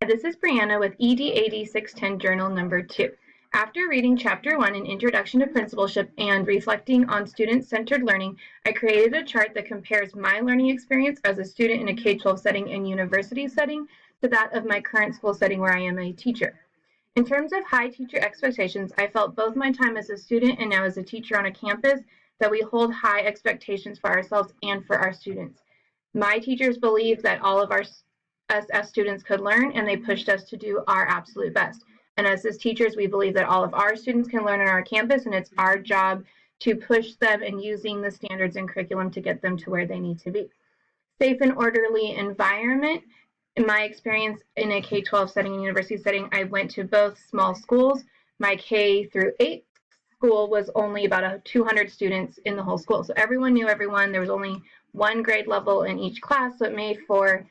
This is Brianna with EDAD 610 Journal number 2. After reading Chapter 1, An Introduction to Principalship, and reflecting on student-centered learning, I created a chart that compares my learning experience as a student in a K-12 setting and university setting to that of my current school setting where I am a teacher. In terms of high teacher expectations, I felt both my time as a student and now as a teacher on a campus that we hold high expectations for ourselves and for our students. My teachers believe that all of us as students could learn, and they pushed us to do our absolute best. And as teachers, we believe that all of our students can learn on our campus, and it's our job to push them in using the standards and curriculum to get them to where they need to be. Safe and orderly environment. In my experience in a K-12 setting and university setting, I went to both small schools. My K through 8 school was only about 200 students in the whole school. So everyone knew everyone. There was only one grade level in each class, so it made for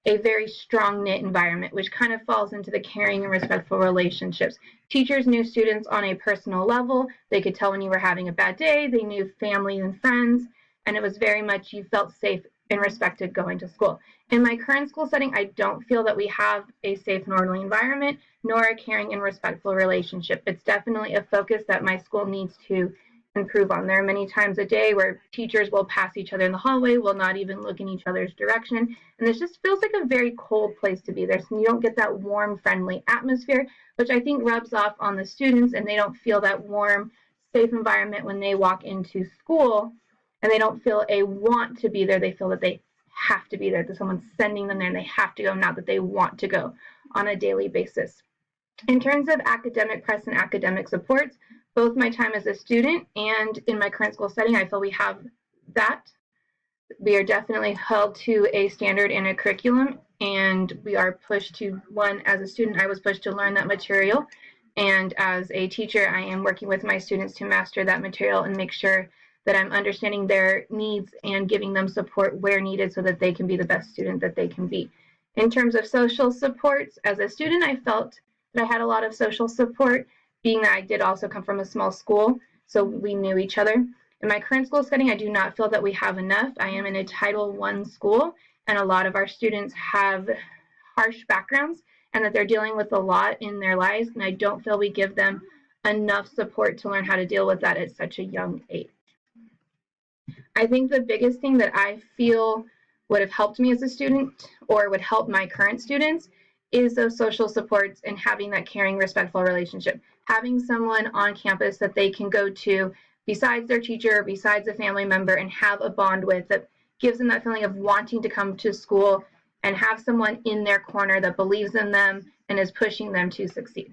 a very strong knit environment, which kind of falls into the caring and respectful relationships. Teachers knew students on a personal level. They could tell when you were having a bad day. They knew family and friends, and it was very much you felt safe and respected going to school. In my current school setting, I don't feel that we have a safe and orderly environment, nor a caring and respectful relationship. It's definitely a focus that my school needs to improve on. There are many times a day where teachers will pass each other in the hallway, will not even look in each other's direction, and this just feels like a very cold place to be. You don't get that warm, friendly atmosphere, which I think rubs off on the students, and they don't feel that warm, safe environment when they walk into school, and they don't feel a want to be there. They feel that they have to be there, that someone's sending them there and they have to go, not that they want to go on a daily basis. In terms of academic press and academic supports, both my time as a student and in my current school setting, I feel we have that. We are definitely held to a standard and a curriculum, and we are pushed to, one, as a student, I was pushed to learn that material, and as a teacher, I am working with my students to master that material and make sure that I'm understanding their needs and giving them support where needed so that they can be the best student that they can be. In terms of social supports, as a student, I felt that I had a lot of social support, being that I did also come from a small school, so we knew each other. In my current school setting, I do not feel that we have enough. I am in a Title I school, and a lot of our students have harsh backgrounds and that they're dealing with a lot in their lives, and I don't feel we give them enough support to learn how to deal with that at such a young age. I think the biggest thing that I feel would have helped me as a student or would help my current students is those social supports and having that caring, respectful relationship. Having someone on campus that they can go to besides their teacher, besides a family member, and have a bond with that gives them that feeling of wanting to come to school and have someone in their corner that believes in them and is pushing them to succeed.